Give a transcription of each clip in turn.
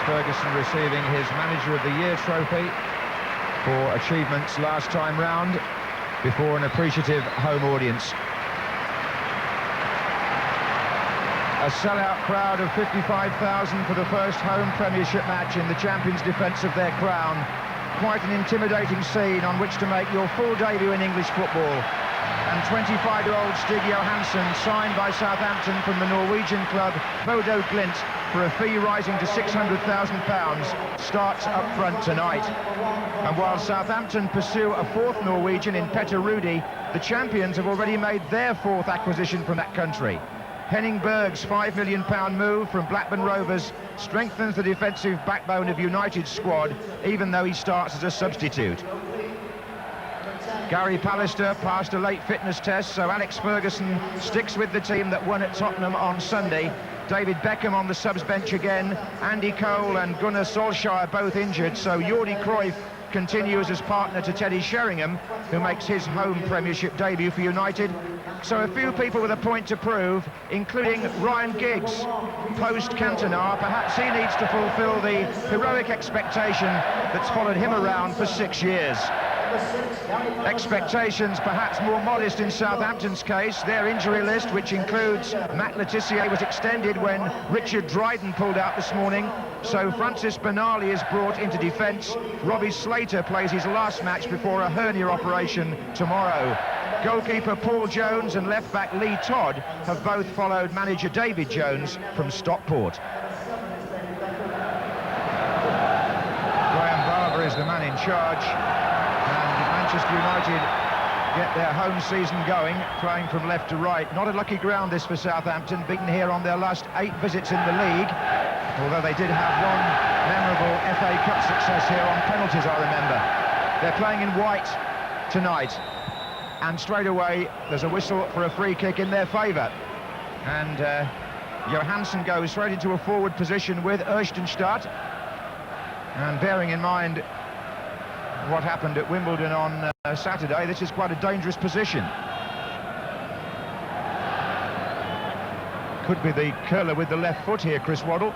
Ferguson receiving his Manager of the Year trophy for achievements last time round before an appreciative home audience. A sellout crowd of 55,000 for the first home Premiership match in the champions' defence of their crown. Quite an intimidating scene on which to make your full debut in English football. And 25-year-old Stig Johansson, signed by Southampton from the Norwegian club Bodo Glimt for a fee rising to £600,000, starts up front tonight. And while Southampton pursue a fourth Norwegian in Petter Rudi, the champions have already made their fourth acquisition from that country. Henning Berg's £5 million move from Blackburn Rovers strengthens the defensive backbone of United's squad, even though he starts as a substitute. Gary Pallister passed a late fitness test, so Alex Ferguson sticks with the team that won at Tottenham on Sunday. David Beckham on the subs bench again. Andy Cole and Gunnar Solskjaer both injured, so Jordi Cruyff continues as partner to Teddy Sheringham, who makes his home Premiership debut for United. So a few people with a point to prove, including Ryan Giggs, post-Cantona. Perhaps he needs to fulfil the heroic expectation that's followed him around for 6 years. Expectations perhaps more modest in Southampton's case. Their injury list, which includes Matt Le Tissier, was extended when Richard Dryden pulled out this morning. So Francis Benali is brought into defence. Robbie Slater plays his last match before a hernia operation tomorrow. Goalkeeper Paul Jones and left-back Lee Todd have both followed manager David Jones from Stockport. Graham Barber is the man in charge. Manchester United get their home season going, playing from left to right. Not a lucky ground this for Southampton, beaten here on their last 8 visits in the league, although they did have one memorable FA Cup success here on penalties, I remember. They're playing in white tonight, and straight away there's a whistle for a free kick in their favour. And Johansson goes straight into a forward position with Erstenstadt, and bearing in mind what happened at Wimbledon on Saturday, this is quite a dangerous position. Could be the curler with the left foot here, Chris Waddle.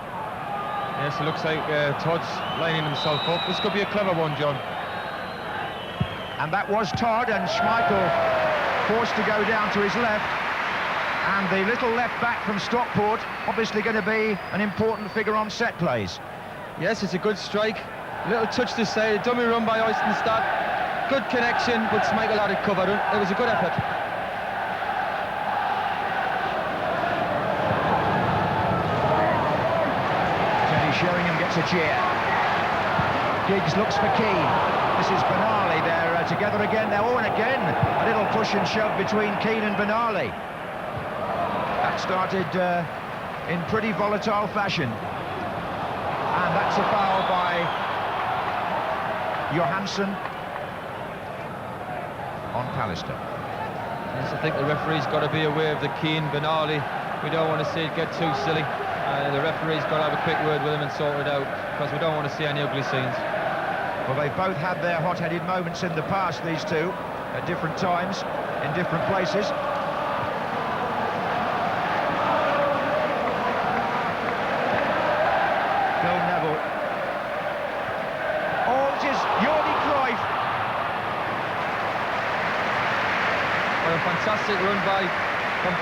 Yes, it looks like Todd's lining himself up. This could be a clever one, John. And that was Todd, and Schmeichel forced to go down to his left. And the little left back from Stockport, obviously going to be an important figure on set plays. Yes, it's a good strike. Little touch to say, a dummy run by Oystenstad. Good connection, but Schmeichel had it covered. It was a good effort. Teddy Sheringham gets a cheer. Giggs looks for Keane. This is Benali. They're together again now. Oh, and again, a little push and shove between Keane and Benali. That started in pretty volatile fashion. And that's a foul by Johansson on Pallister. Yes, I think the referee's got to be aware of the Keane Benali. We don't want to see it get too silly. The referee's got to have a quick word with him and sort it out, because we don't want to see any ugly scenes. Well, they've both had their hot-headed moments in the past, these two, at different times, in different places. Phil Neville. Oh, it is Jordi Cruyff. Well, a fantastic run by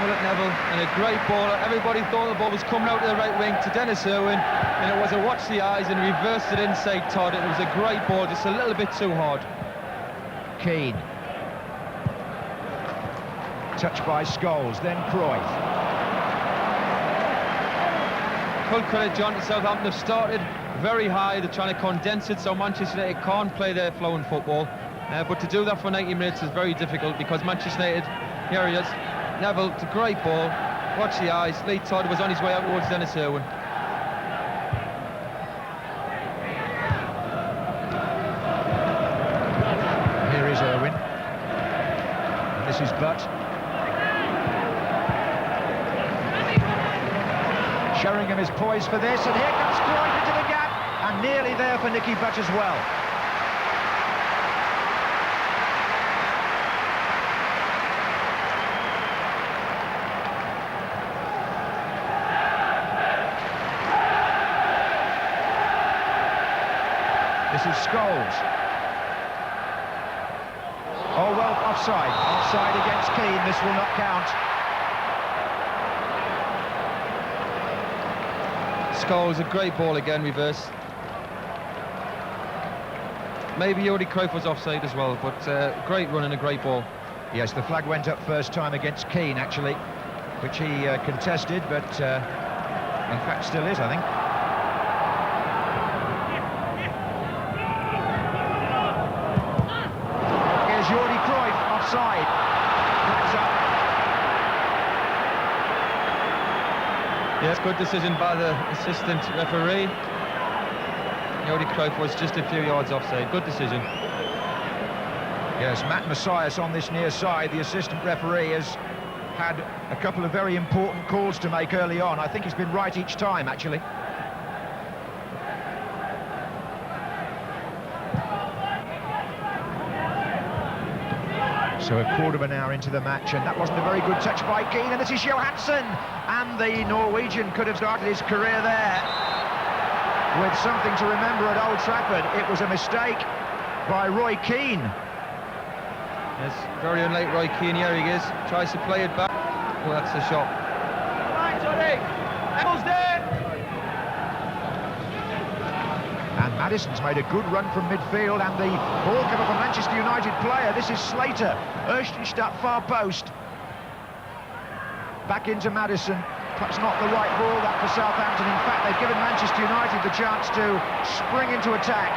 Philip Neville, and a great ball. Everybody thought the ball was coming out to the right wing to Dennis Irwin, and it was a watch the eyes and reversed it inside Todd. It was a great ball, just a little bit too hard. Keane. Touched by Scholes, then Cruyff. Full credit, John, to Southampton. Have started very high. They're trying to condense it so Manchester United can't play their flowing football. But to do that for 90 minutes is very difficult, because Manchester United, here he is, Neville, it's a great ball. Watch the eyes. Lee Todd was on his way out towards Dennis Irwin. Here is Irwin. And this is Butt. Sheringham is poised for this, and here comes Cruyff into the gap, and nearly there for Nicky Butt as well. This is Scholes. Oh, well, offside. Offside against Keane. This will not count. Scholes, a great ball again, reverse. Maybe Jordi Cruyff was offside as well, but great run and a great ball. Yes, the flag went up first time against Keane, actually, which he contested, but in fact still is, I think. Here's Jordi Cruyff, offside. Flags up. Yes, good decision by the assistant referee. Jordi Cruyff was just a few yards offside. Good decision. Yes, Matt Messias on this near side. The assistant referee has had a couple of very important calls to make early on. I think he's been right each time, actually. So a quarter of an hour into the match, and that wasn't a very good touch by Keane, and this is Johansson, and the Norwegian could have started his career there with something to remember at Old Trafford. It was a mistake by Roy Keane. Yes, very unlike Roy Keane. Here he is, tries to play it back. Oh, that's a shot. Right, Johnny. Eccles there. And Maddison's made a good run from midfield, and the ball come up a Manchester United player. This is Slater. Erstenstadt far post. Back into Maddison. Perhaps not the right ball, that for Southampton. In fact, they've given Manchester United the chance to spring into attack.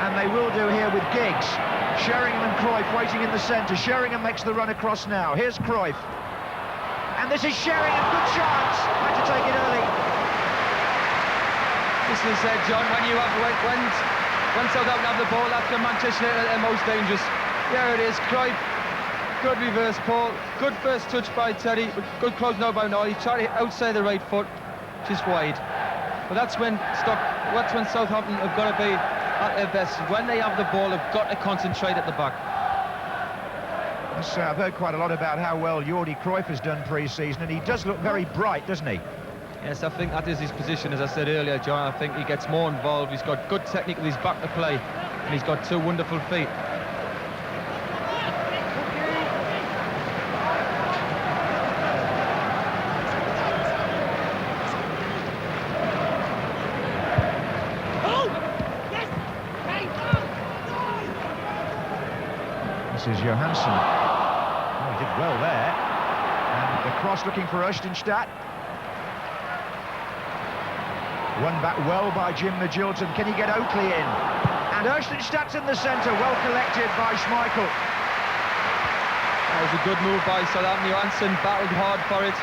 And they will do here with Giggs. Sheringham and Cruyff waiting in the centre. Sheringham makes the run across now. Here's Cruyff. And this is Sheringham, good chance. Had to take it early. This is John, when Southampton have the ball, that's when Manchester United are most dangerous. There it is, Cruyff. Good reverse ball. Good first touch by Terry. Good close now by Noel. He tried it outside the right foot, just wide. But that's when Southampton have got to be at their best. When they have the ball, they've got to concentrate at the back. I've heard quite a lot about how well Jordi Cruyff has done pre-season, and he does look very bright, doesn't he? Yes, I think that is his position, as I said earlier, John. I think he gets more involved. He's got good technique with his back to play, and he's got two wonderful feet. This is Johansson. Oh, he did well there. And the cross looking for Erstenstadt. Won back well by Jim Magilton. Can he get Oakley in? And Erstenstadt's in the centre, well collected by Schmeichel. That was a good move by Southampton. Johansson battled hard for it.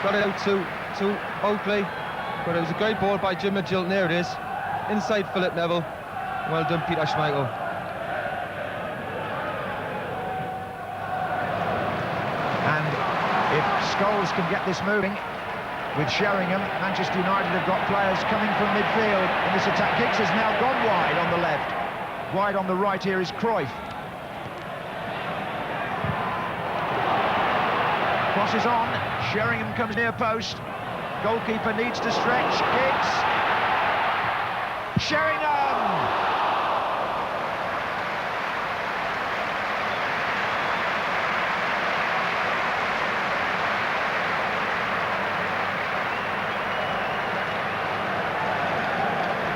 Got it out to Oakley. But it was a great ball by Jim Magilton. There it is. Inside Philip Neville. Well done, Peter Schmeichel. And if Scholes can get this moving, with Sheringham, Manchester United have got players coming from midfield in this attack. Giggs has now gone wide on the left. Wide on the right here is Cruyff. Crosses on, Sheringham comes near post. Goalkeeper needs to stretch, Giggs. Sheringham!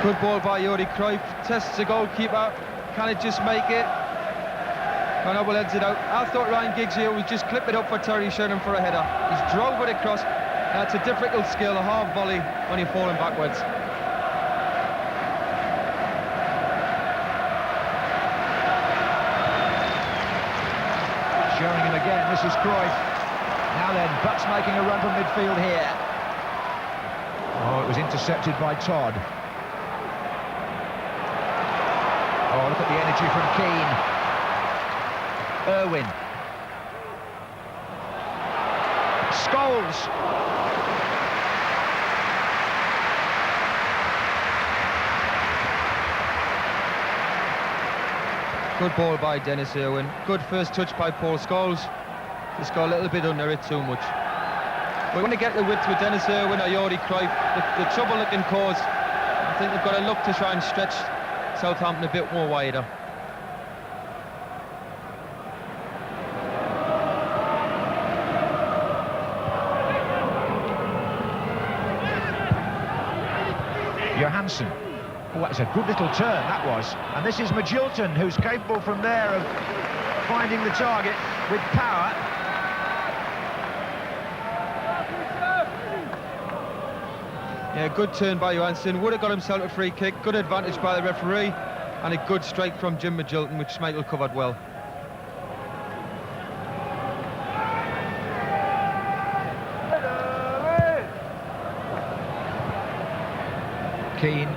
Good ball by Jordi Cruyff, tests the goalkeeper, can it just make it? Oh no, well, heads it out. I thought Ryan Giggs here would just clip it up for Terry Sheringham for a header. He's drove it across, and it's a difficult skill, a half volley when you're falling backwards. Sheringham again, this is Cruyff. Now then, Butts making a run from midfield here. Oh, it was intercepted by Todd. Oh, look at the energy from Keane. Irwin. Scholes. Good ball by Dennis Irwin. Good first touch by Paul Scholes. Just got a little bit under it too much. We're going to get the width with Dennis Irwin or Jordi Cruyff. The trouble it can cause, I think they've got to look to try and stretch Southampton a bit more wider. Johansson. Oh, that's a good little turn, that was. And this is Magilton, who's capable from there of finding the target with power. Yeah, good turn by Johansson. Would have got himself a free kick. Good advantage by the referee. And a good strike from Jim Magilton, which Michael covered well. Keane.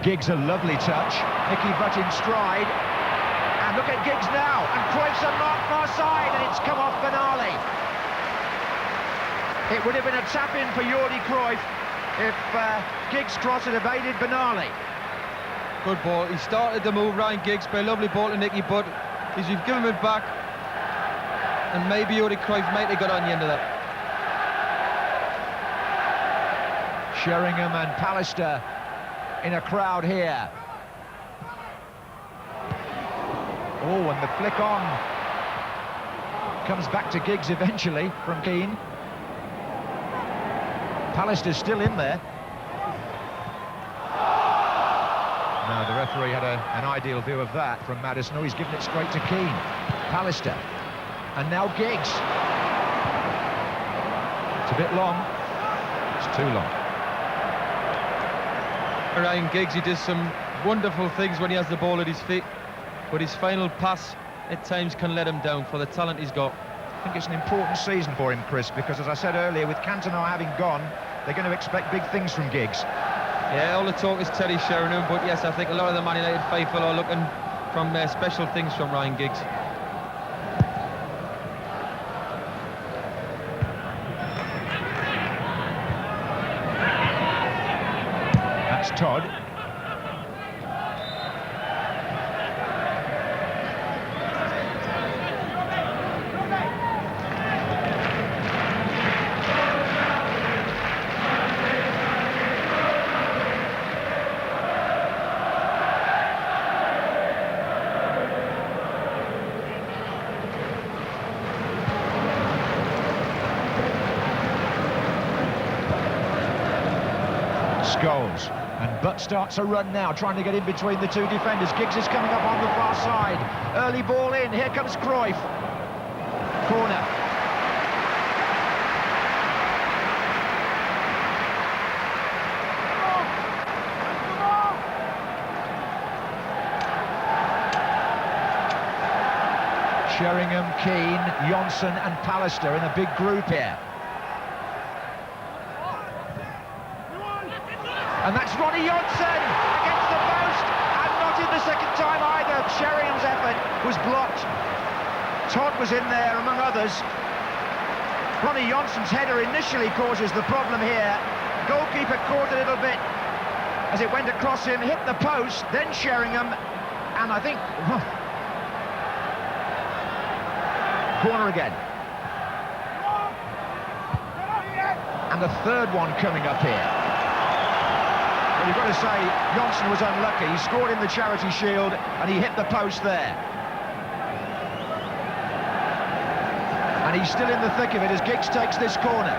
Giggs, a lovely touch. Nicky Butt in stride. And look at Giggs now. And Cruyff's unmarked far side, and it's come off Benali. It would have been a tap-in for Jordi Cruyff if Giggs' cross had evaded Benali. Good ball. He started the move, Ryan Giggs, by a lovely ball to Nicky Butt. He's given it back, and maybe Jordi Cruyff might have got on the end of that. Sheringham and Pallister in a crowd here. Oh, and the flick on comes back to Giggs eventually from Keane. Pallister's still in there. No, the referee had an ideal view of that from Maddison. Oh, he's given it straight to Keane. Pallister. And now Giggs. It's a bit long. It's too long. Ryan Giggs, he does some wonderful things when he has the ball at his feet, but his final pass at times can let him down for the talent he's got. I think it's an important season for him, Chris, because as I said earlier, with Cantona having gone, they're going to expect big things from Giggs. Yeah, all the talk is Teddy Sheringham, but yes, I think a lot of the Man United faithful are looking from special things from Ryan Giggs. That's Todd. Scholes, and Butt starts a run now, trying to get in between the two defenders. Giggs is coming up on the far side. Early ball in, here comes Cruyff. Corner. Sheringham, Keane, Johnson and Pallister in a big group here. And that's Ronnie Johnson against the post, and not in the second time either. Sheringham's effort was blocked. Todd was in there, among others. Ronnie Johnson's header initially causes the problem here. Goalkeeper caught a little bit as it went across him, hit the post, then Sheringham, and I think... corner again. And the third one coming up here. Well, you've got to say, Johnson was unlucky. He scored in the Charity Shield, and he hit the post there. And he's still in the thick of it as Giggs takes this corner.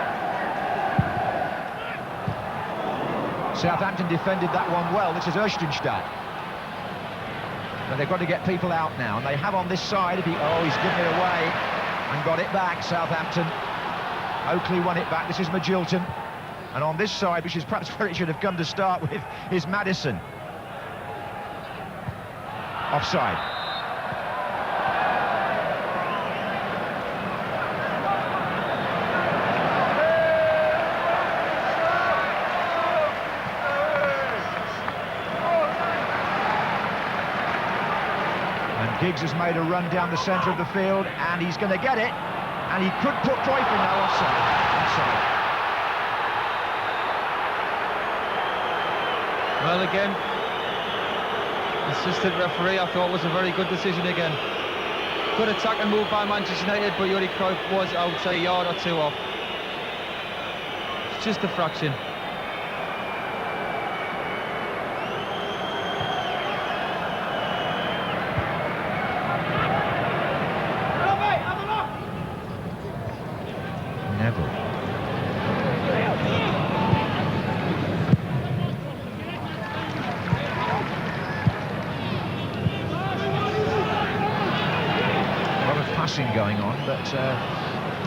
Southampton defended that one well. This is Öztunstad. But they've got to get people out now, and they have on this side. He's given it away and got it back, Southampton. Oakley won it back. This is Magilton. And on this side, which is perhaps where it should have come to start with, is Maddison. Offside. And Giggs has made a run down the centre of the field, and he's going to get it. And he could put Cruyff in now. Offside. Well, again, assistant referee, I thought was a very good decision again. Good attack and move by Manchester United, but Jordi Cruyff was, I would say, a yard or two off. It's just a fraction. Neville. A lot of passing going on, but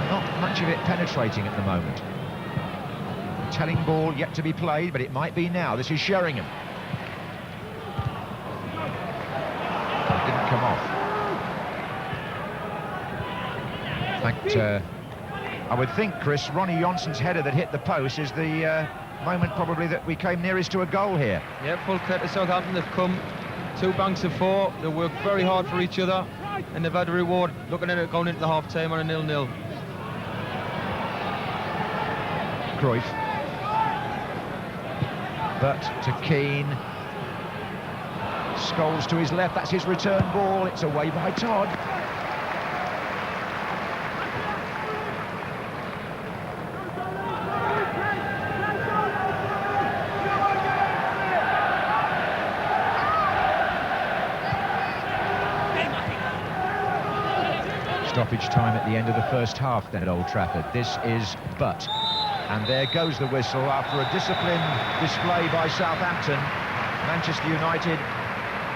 not much of it penetrating at the moment. A telling ball yet to be played, but it might be now. This is Sheringham. Didn't come off. In fact, I would think, Chris, Ronnie Jonsson's header that hit the post is the moment probably that we came nearest to a goal here. Yeah, full credit to Southampton. They've come 2 banks of 4. They worked very hard for each other, and they've had a reward looking at it going into the half-time on a 0-0. Cruyff. But to Keane. Scholes to his left, that's his return ball. It's away by Todd. Stoppage time at the end of the first half then at Old Trafford. This is Butt. And there goes the whistle after a disciplined display by Southampton. Manchester United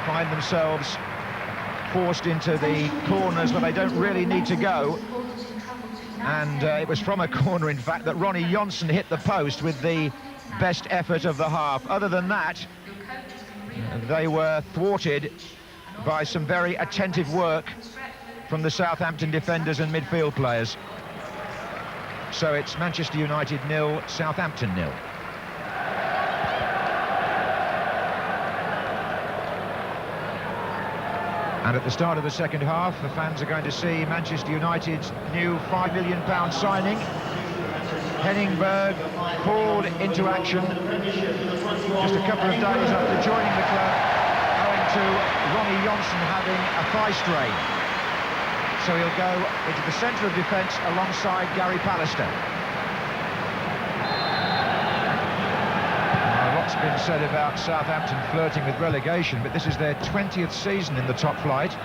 find themselves forced into the corners where they don't really need to go. And it was from a corner, in fact, that Ronnie Jonsson hit the post with the best effort of the half. Other than that, they were thwarted by some very attentive work from the Southampton defenders and midfield players. So it's Manchester United 0, Southampton 0. And at the start of the second half, the fans are going to see Manchester United's new £5 million signing. Henningberg pulled into action just a couple of days after joining the club, owing to Ronnie Jonsson having a thigh strain. So he'll go into the centre of defence alongside Gary Pallister. Lots been said about Southampton flirting with relegation, but this is their 20th season in the top flight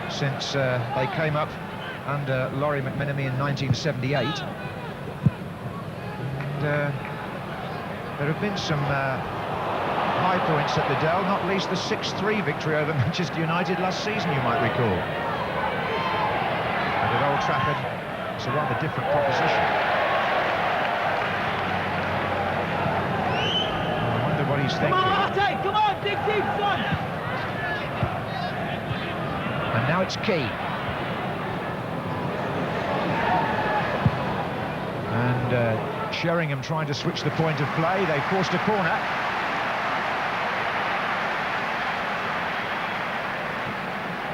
since they came up under Laurie McMenemy in 1978. And, there have been some high points at the Dell, not least the 6-3 victory over Manchester United last season, you might recall. But at Old Trafford, it's a rather different proposition. What he's thinking. Come on, Arte, come on, dig deep, son! And now it's Keane. And Sheringham trying to switch the point of play. They forced a corner.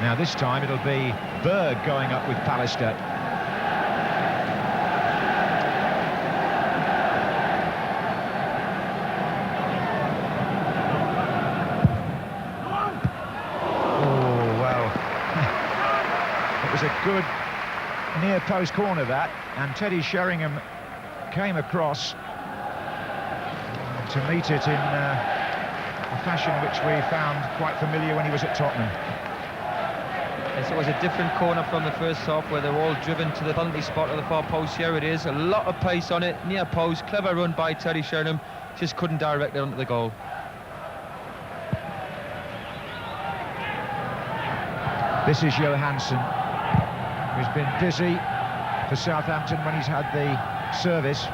Now this time it'll be Berg going up with Pallister. A good near post corner that, and Teddy Sheringham came across to meet it in a fashion which we found quite familiar when he was at Tottenham. Yes, it was a different corner from the first half where they were all driven to the penalty spot of the far post. Here it is, a lot of pace on it, near post, clever run by Teddy Sheringham, just couldn't direct it onto the goal. This is Johansson, who's been busy for Southampton when he's had the service,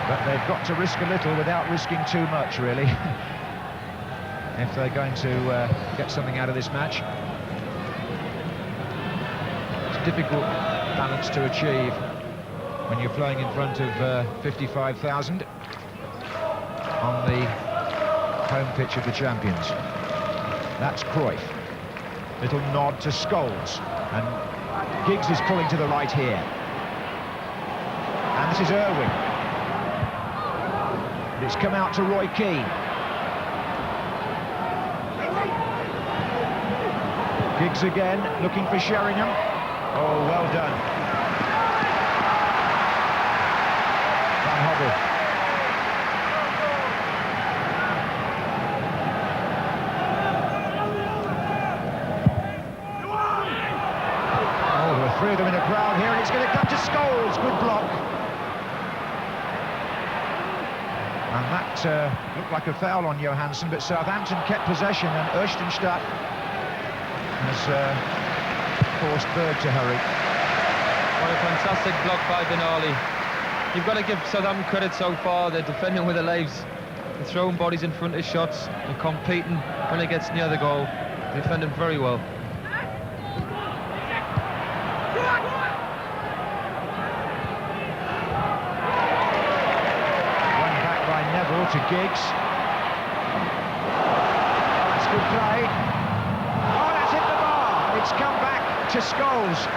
but they've got to risk a little without risking too much, really, if they're going to get something out of this match. It's a difficult balance to achieve when you're playing in front of 55,000 on the home pitch of the champions. That's Cruyff. Little nod to Scholes, and Giggs is pulling to the right here. And this is Irwin. It's come out to Roy Keane. Giggs again, looking for Sheringham. Oh, well done. Van Hobble. Three of them in a crowd here, and it's going to come to Scholes. Good block. looked like a foul on Johansson, but Southampton kept possession, and Erstenstadt has forced Berg to hurry. What a fantastic block by Benali. You've got to give Southampton credit so far. They're defending with their lives. They're throwing bodies in front of shots and competing when it gets near the goal. Defending very well. One back by Neville to Giggs. That's good play. Oh, that's hit the bar. It's come back to Scholes.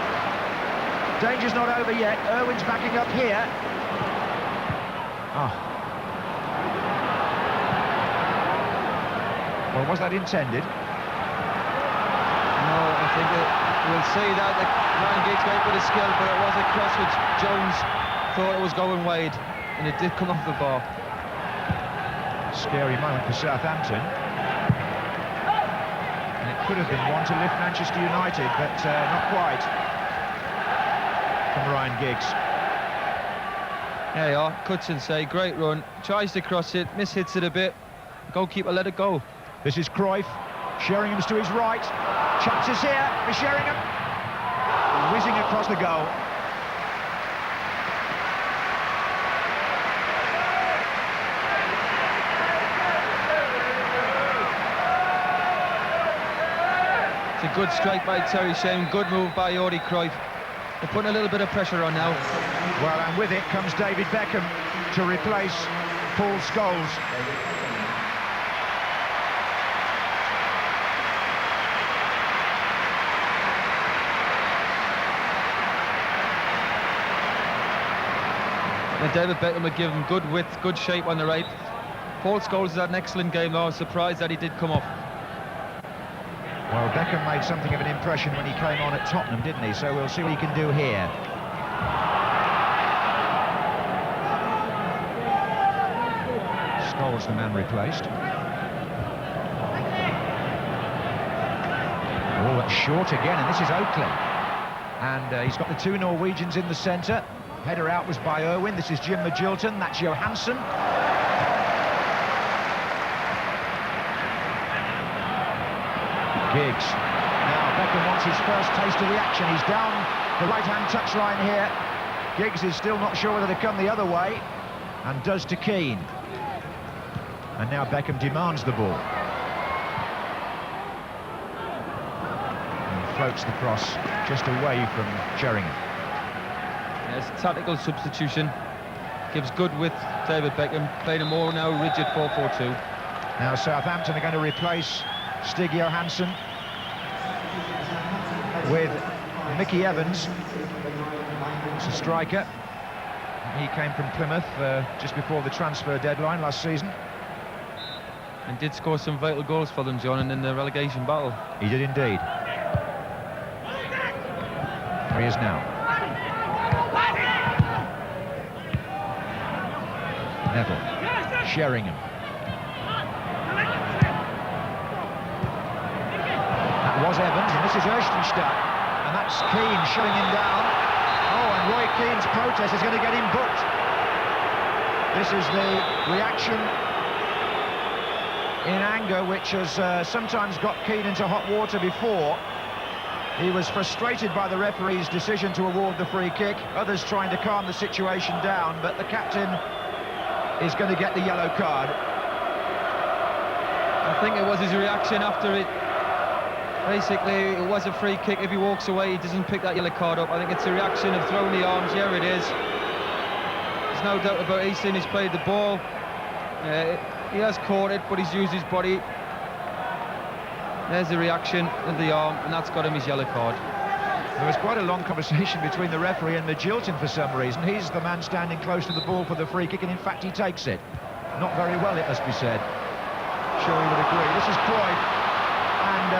Danger's not over yet. Irwin's backing up here. Oh. Well, was that intended? No, I think we'll see that Ryan Giggs made a bit of skill, but it was a cross which Jones thought it was going wide, and it did come off the bar. Scary moment for Southampton. And it could have been one to lift Manchester United, but not quite. From Ryan Giggs. There you are, cuts inside, great run, tries to cross it, mishits it a bit, goalkeeper let it go. This is Cruyff, Sheringham's to his right, chances here for Sheringham, whizzing across the goal. It's a good strike by Terry Sheringham, good move by Jordi Cruyff. They're putting a little bit of pressure on now. Well, and with it comes David Beckham to replace Paul Scholes. And David Beckham would give him good width, good shape on the right. Paul Scholes has had an excellent game though. I was surprised that he did come off. Well, Beckham made something of an impression when he came on at Tottenham, didn't he? So we'll see what he can do here. Scholes, the man replaced. Oh, that's short again, and this is Oakley. And he's got the two Norwegians in the centre. Header out was by Irwin. This is Jim Magilton. That's Johansson. Giggs. Now Beckham wants his first taste of the action. He's down the right-hand touchline here. Giggs is still not sure whether to come the other way, and does to Keane. And now Beckham demands the ball. And floats the cross just away from Sheringham. Yes, tactical substitution. Gives good width, David Beckham. Playing a more now rigid 4-4-2. Now Southampton are going to replace Stig Johansson with Mickey Evans. It's a striker. He came from Plymouth just before the transfer deadline last season. And did score some vital goals for them, John, in the relegation battle. He did indeed. There he is now. Neville. Sheringham. That was Evans, and this is Erstenstadt. And that's Keane shutting him down. Oh, and Roy Keane's protest is going to get him booked. This is the reaction in anger which has sometimes got Keane into hot water before. He was frustrated by the referee's decision to award the free kick. Others trying to calm the situation down, but the captain is going to get the yellow card. I think it was his reaction after it. Basically, it was a free kick. If he walks away, he doesn't pick that yellow card up. I think it's a reaction of throwing the arms. Yeah, it is. There's no doubt about it. He's seen he's played the ball. He has caught it, but he's used his body. There's the reaction of the arm, and that's got him his yellow card. There was quite a long conversation between the referee and Magilton for some reason. He's the man standing close to the ball for the free kick, and in fact he takes it. Not very well, it must be said. Sure he would agree. This is Cruyff, and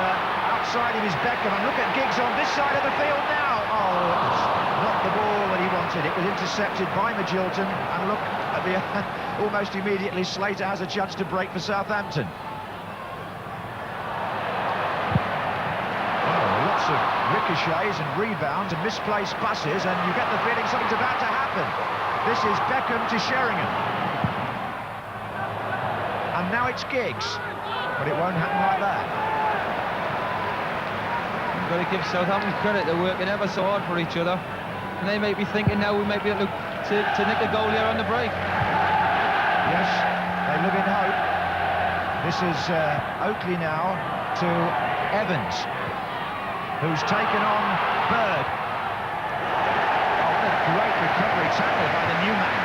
outside him is Beckham, and look at Giggs on this side of the field now. Oh, it's not the ball that he wanted. It was intercepted by Magilton, and look at the almost immediately Slater has a chance to break for Southampton. Lots of ricochets and rebounds and misplaced passes, and you get the feeling something's about to happen. This is Beckham to Sheringham. now it's Giggs, but it won't happen like that. You've got to give Southampton credit, they're working ever so hard for each other, and they may be thinking now we might be able to nick a goal here on the break. Yes, they live in hope. This is Oakley now to Evans, who's taken on Bird. Oh, what a great recovery tackle by the new man.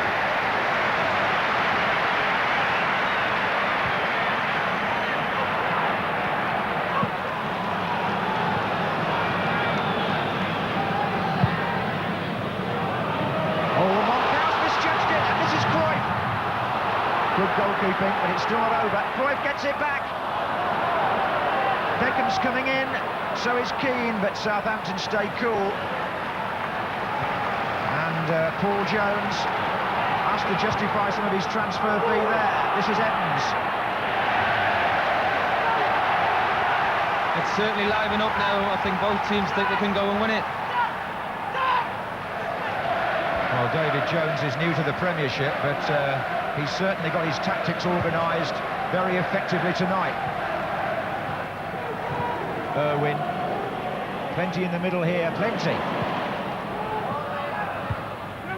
Good goalkeeping, but it's still not over. Cruyff gets it back. Beckham's coming in, so is Keane, but Southampton stay cool. And Paul Jones has to justify some of his transfer fee there. This is Evans. It's certainly liven up now. I think both teams think they can go and win it. Well, David Jones is new to the Premiership, but he's certainly got his tactics organised very effectively tonight. Irwin, plenty in the middle here, plenty.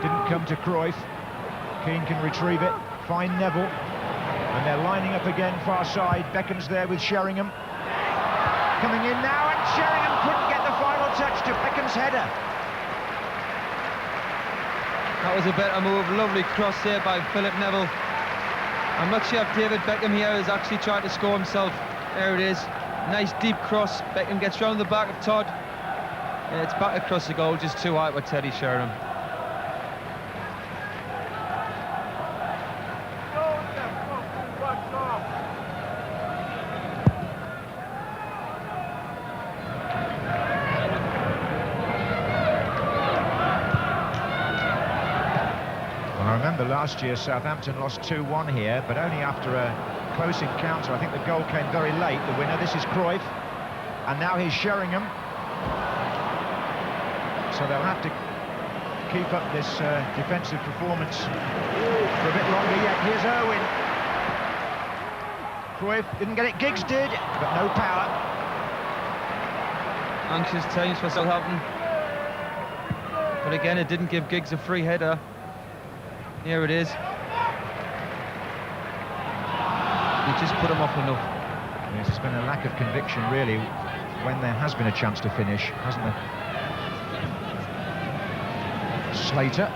Didn't come to Cruyff. Keane can retrieve it, find Neville, and they're lining up again far side. Beckham's there with Sheringham. Coming in now, and Sheringham couldn't get the final touch to Beckham's header. That was a better move, lovely cross there by Philip Neville. I'm not sure if David Beckham here is actually trying to score himself. There it is, nice deep cross. Beckham gets round the back of Todd. Yeah, it's back across the goal, just too high with Teddy Sheringham. Last year Southampton lost 2-1 here, but only after a close encounter. I think the goal came very late, the winner. This is Cruyff, and now here's Sheringham. So they'll have to keep up this defensive performance for a bit longer yet. Here's Irwin. Cruyff didn't get it, Giggs did, but no power. Anxious times for Southampton, but again it didn't give Giggs a free header. Here it is. He just put him off enough. Yes, it's been a lack of conviction, really, when there has been a chance to finish, hasn't there? Slater.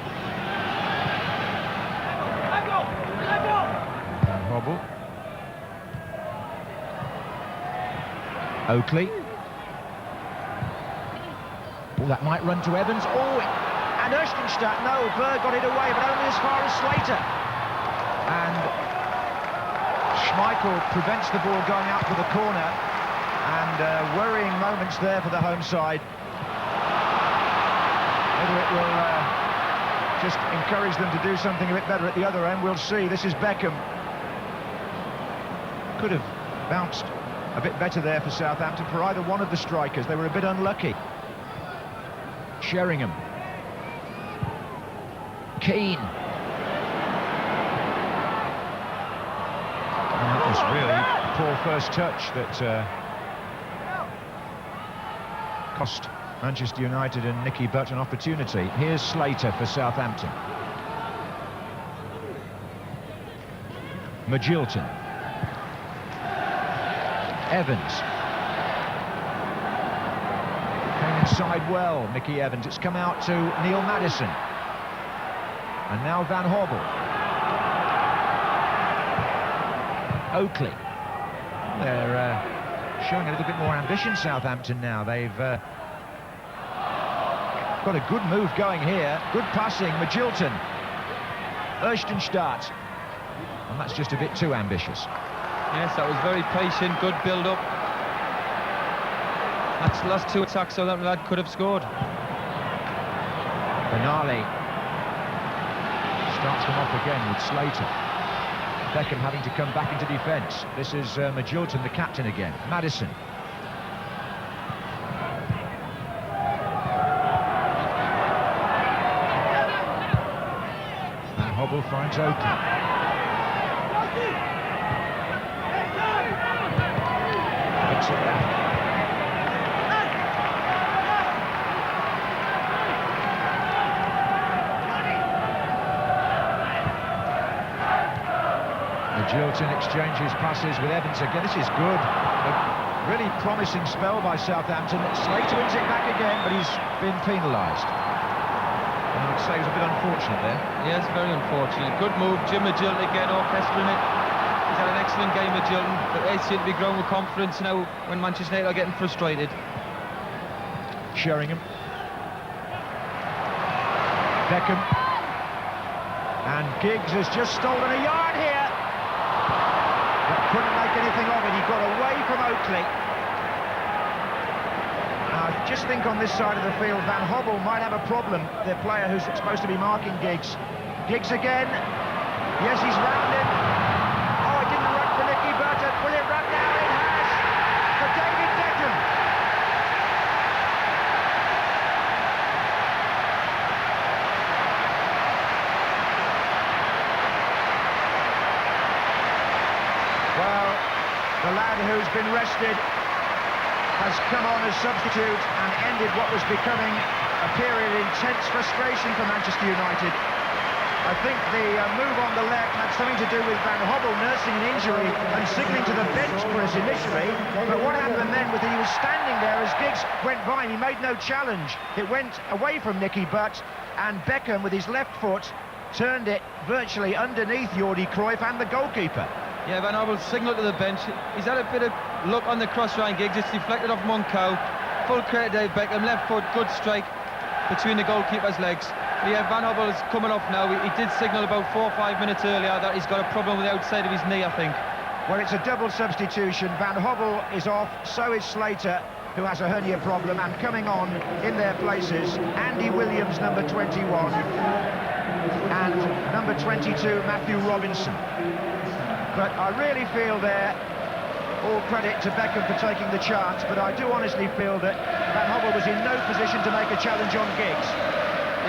Van Hobble. Oakley. Oh, that might run to Evans. Oh, and Erstenstadt, no, Berg got it away, but only as far as Slater. And Schmeichel prevents the ball going out for the corner, and worrying moments there for the home side. Whether it will just encourage them to do something a bit better at the other end, we'll see. This is Beckham. Could have bounced a bit better there for Southampton, for either one of the strikers. They were a bit unlucky. Sheringham. Keane. And that was really poor first touch that cost Manchester United and Nicky Butt an opportunity. Here's Slater for Southampton. Magilton. Evans. Came inside well, Mickey Evans. It's come out to Neil Maddison. And now Van Hobble. Oakley. They're showing a little bit more ambition, Southampton, now. They've got a good move going here. Good passing, Magilton. Erstenstadt. And that's just a bit too ambitious. Yes, that was very patient, good build-up. That's the last two attacks, so that lad could have scored. Benali starts them off again with Slater. Beckham having to come back into defence. This is Magilton, the captain again. Maddison. Van Hobble finds Oakley. chance at that. Jilton exchanges passes with Evans again. This is good. A really promising spell by Southampton. Slater wins it back again, but he's been penalised. And I'd say it was a bit unfortunate there. Yes, very unfortunate. Good move, Jim Jilton again, orchestrating it. He's had an excellent game with Jilton, but they seem to be growing with confidence now when Manchester United are getting frustrated. Sheringham. Beckham. And Giggs has just stolen a yard here. Couldn't make anything of it. He got away from Oakley. I just think on this side of the field, Van Hobble might have a problem. The player who's supposed to be marking Giggs. Giggs again. Yes, he's round him. Oh, it didn't run for Nicky Burton. Will it run now? It has. For David Beckham. The lad who's been rested has come on as substitute and ended what was becoming a period of intense frustration for Manchester United. I think the move on the left had something to do with Van Hobble nursing an injury and signalling to the bench for us initially, but what happened then was that he was standing there as Giggs went by and he made no challenge. It went away from Nicky Butt, and Beckham with his left foot turned it virtually underneath Jordi Cruyff and the goalkeeper. Yeah, Van Hobble signalled to the bench. He's had a bit of luck on the cross Ryan Giggs. It's deflected off Moncao. Full credit to Dave Beckham. Left foot, good strike between the goalkeeper's legs. But yeah, Van Hobble is coming off now. He did signal about 4 or 5 minutes earlier that he's got a problem with the outside of his knee, I think. Well, it's a double substitution. Van Hobble is off, so is Slater, who has a hernia problem, and coming on in their places, Andy Williams, number 21, and number 22, Matthew Robinson. But I really feel there, all credit to Beckham for taking the chance, but I do honestly feel that Van Hobble was in no position to make a challenge on Giggs.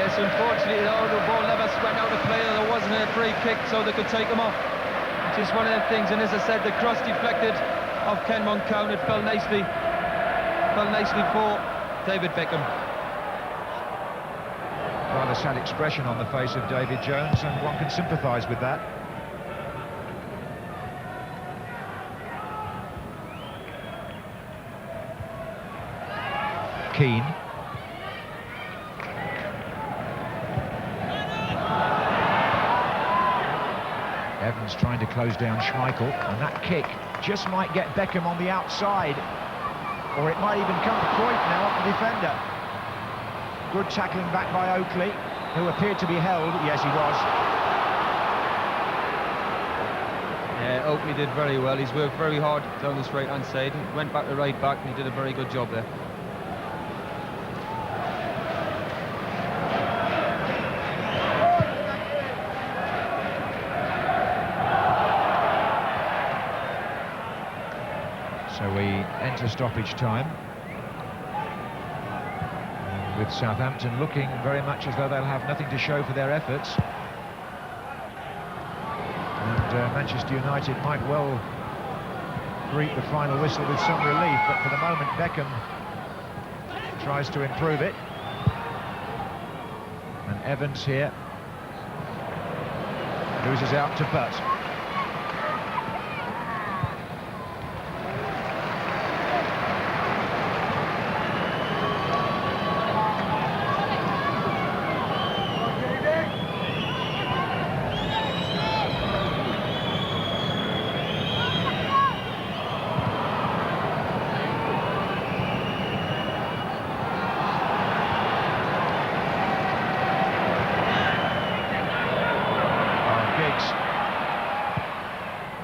Yes, unfortunately, the ball never went out of play. There wasn't a free kick, so they could take him off. Just one of the things, and as I said, the cross deflected off Ken Moncao, and it fell nicely for David Beckham. Rather sad expression on the face of David Jones, and one can sympathise with that. Keane. Evans trying to close down Schmeichel, and that kick just might get Beckham on the outside, or it might even come to Cruyff now off the defender. Good tackling back by Oakley, who appeared to be held. Yes, he was. Yeah, Oakley did very well. He's worked very hard down this right-hand side. He went back to right back, and he did a very good job there. So we enter stoppage time, with Southampton looking very much as though they'll have nothing to show for their efforts. And Manchester United might well greet the final whistle with some relief, but for the moment Beckham tries to improve it. And Evans here loses out to Butt.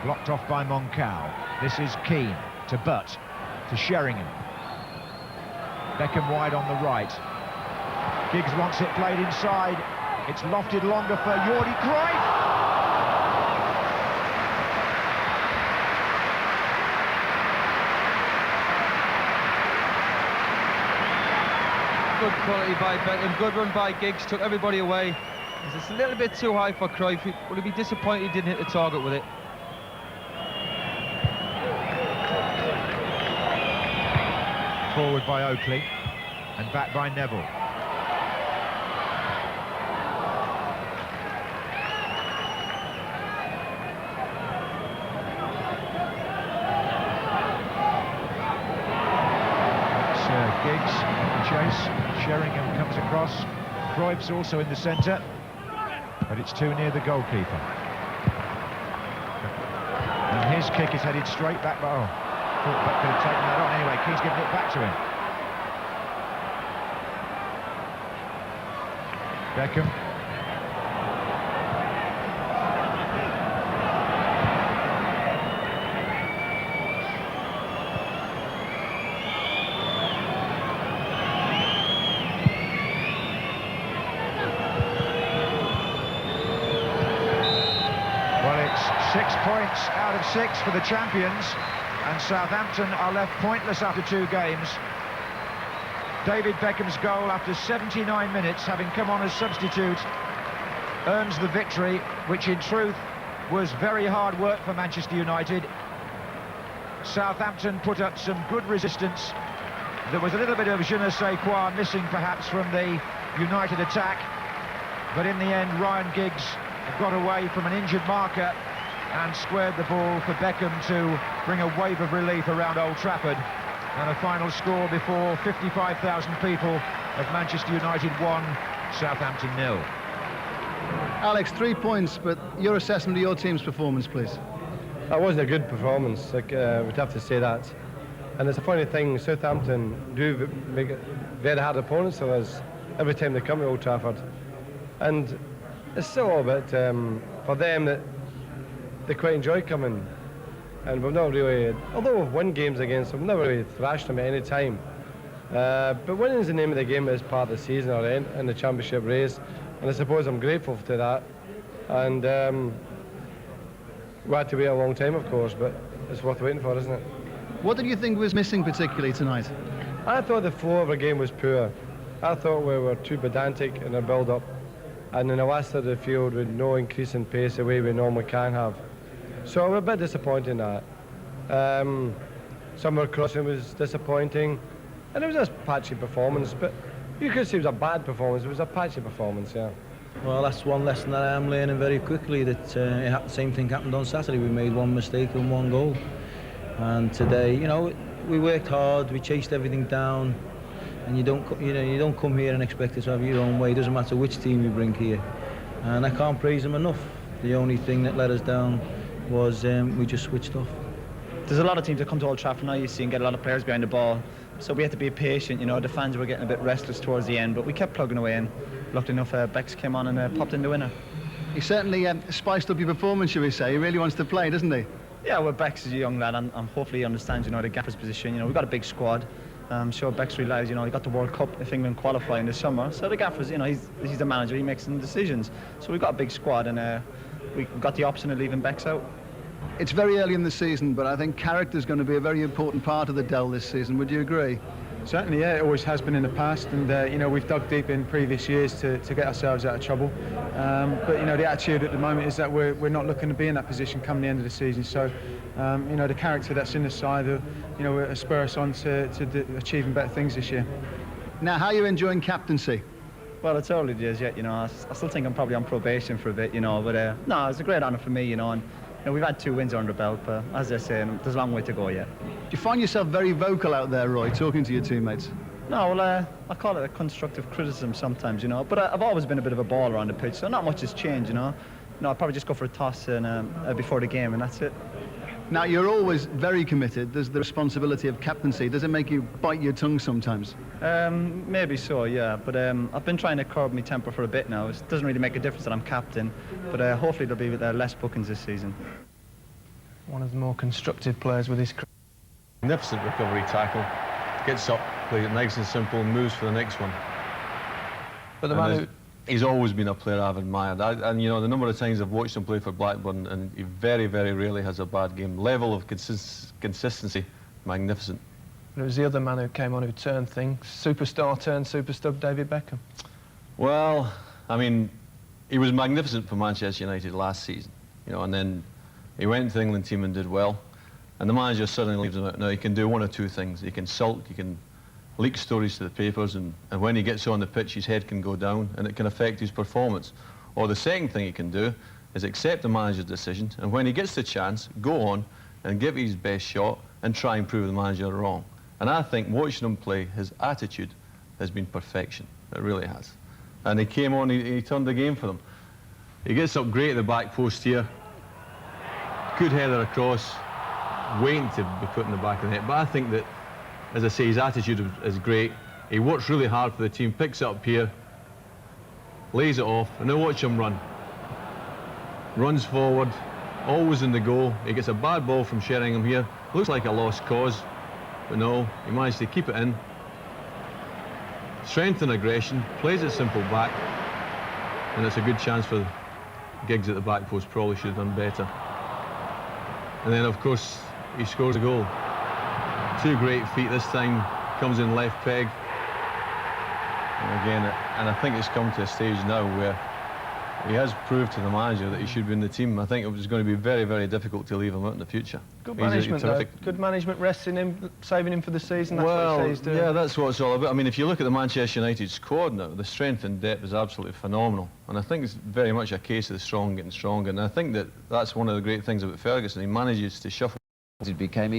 Blocked off by Moncao. This is Keane to Butt, to Sheringham. Beckham wide on the right. Giggs wants it played inside. It's lofted longer for Jordi Cruyff. Good quality by Beckham, good run by Giggs, took everybody away. It's a little bit too high for Cruyff. Would he be disappointed he didn't hit the target with it? Forward by Oakley, and back by Neville. Giggs on the chase. Sheringham comes across. Cruyff's also in the centre, but it's too near the goalkeeper. And his kick is headed straight back. Oh, thought Beck could have taken that on. Anyway, Keane's giving it back to him. Beckham. Well, it's 6 points out of 6 for the champions, and Southampton are left pointless after 2 games. David Beckham's goal after 79 minutes, having come on as substitute, earns the victory, which in truth was very hard work for Manchester United. Southampton put up some good resistance. There was a little bit of je ne sais quoi missing perhaps from the United attack, but in the end Ryan Giggs got away from an injured marker and squared the ball for Beckham to bring a wave of relief around Old Trafford. And a final score before 55,000 people of Manchester United 1, Southampton 0. Alex, 3 points, but your assessment of your team's performance, please. That wasn't a good performance, we'd have to say that. And it's a funny thing, Southampton do make it very hard opponents to us every time they come to Old Trafford. And it's still a bit for them that they quite enjoy coming. And we've not really, although we've won games against them, we've never really thrashed them at any time. But winning is the name of the game as part of the season or in the championship race. And I suppose I'm grateful to that. And we had to wait a long time, of course, but it's worth waiting for, isn't it? What did you think was missing particularly tonight? I thought the flow of our game was poor. I thought we were too pedantic in our build-up. And in the last third of the field with no increase in pace the way we normally can have. So I'm a bit disappointed in that. Some of our crossing was disappointing, and it was a patchy performance, but you could say it was a bad performance. It was a patchy performance, yeah. Well, that's one lesson that I'm learning very quickly, that the same thing happened on Saturday. We made 1 mistake and 1 goal. And today, you know, we worked hard, we chased everything down, and you don't come here and expect to have your own way. It doesn't matter which team you bring here. And I can't praise them enough. The only thing that let us down was we just switched off. There's a lot of teams that come to Old Trafford now, you see, and get a lot of players behind the ball. So we had to be patient, you know. The fans were getting a bit restless towards the end, but we kept plugging away, and luckily enough, Bex came on and popped in the winner. He certainly spiced up your performance, shall we say. He really wants to play, doesn't he? Yeah, well, Bex is a young lad, and hopefully he understands, you know, the gaffer's position. You know, we've got a big squad. I'm sure Bex realised, you know, he got the World Cup if England qualify in the summer. So the gaffer's, you know, he's the manager, he makes some decisions. So we've got a big squad, and we got the option of leaving Bex out. It's very early in the season, but I think character's going to be a very important part of the Dell this season. Would you agree? Certainly, yeah, it always has been in the past, and you know, we've dug deep in previous years to get ourselves out of trouble. But you know, the attitude at the moment is that we're not looking to be in that position come the end of the season. So, you know, the character that's in the side, you know, will spur us on to achieving better things this year. Now, how are you enjoying captaincy? Well, it's early days yet, you know. I still think I'm probably on probation for a bit, you know. But no, it's a great honour for me, you know. And you know, we've had 2 wins under the belt, but as I say, there's a long way to go yet. Do you find yourself very vocal out there, Roy, talking to your teammates? No, well, I call it a constructive criticism sometimes, you know. But I've always been a bit of a baller on the pitch, so not much has changed, you know. No, I'll probably just go for a toss before the game, and that's it. Now, you're always very committed. There's the responsibility of captaincy. Does it make you bite your tongue sometimes? Maybe so, yeah. But I've been trying to curb my temper for a bit now. It doesn't really make a difference that I'm captain, but hopefully there'll be less bookings this season. One of the more constructive players with his... Magnificent recovery tackle. Gets up, plays it nice and simple, moves for the next one. But the man who... He's always been a player I've admired. And you know, the number of times I've watched him play for Blackburn, and he very, very rarely has a bad game. Level of consistency, magnificent. It was the other man who came on who turned things. Superstar turned superstar, David Beckham. Well, I mean, he was magnificent for Manchester United last season, you know, and then he went to the England team and did well. And the manager suddenly leaves him out. Now, he can do 1 or 2 things. He can sulk, he can leak stories to the papers, and when he gets on the pitch his head can go down and it can affect his performance. Or the second thing he can do is accept the manager's decision, and when he gets the chance, go on and give his best shot and try and prove the manager wrong. And I think watching him play, his attitude has been perfection. It really has. And he came on, he turned the game for them. He gets up great at the back post here. Good header across, waiting to be put in the back of the net. But I think that, as I say, his attitude is great. He works really hard for the team, picks it up here, lays it off, and now watch him run. Runs forward, always in the goal. He gets a bad ball from Sheringham here. Looks like a lost cause, but no, he managed to keep it in. Strength and aggression, plays it simple back, and it's a good chance for Giggs at the back post. Probably should have done better. And then, of course, he scores a goal. Two great feet this time, comes in left peg. And again, and I think it's come to a stage now where he has proved to the manager that he should be in the team. I think it was going to be very, very difficult to leave him out in the future. Good management, though. Good management, resting him, saving him for the season. That's what he's doing. Yeah, that's what it's all about. I mean, if you look at the Manchester United squad now, the strength and depth is absolutely phenomenal. And I think it's very much a case of the strong getting stronger. And I think that that's one of the great things about Ferguson. He manages to shuffle. It became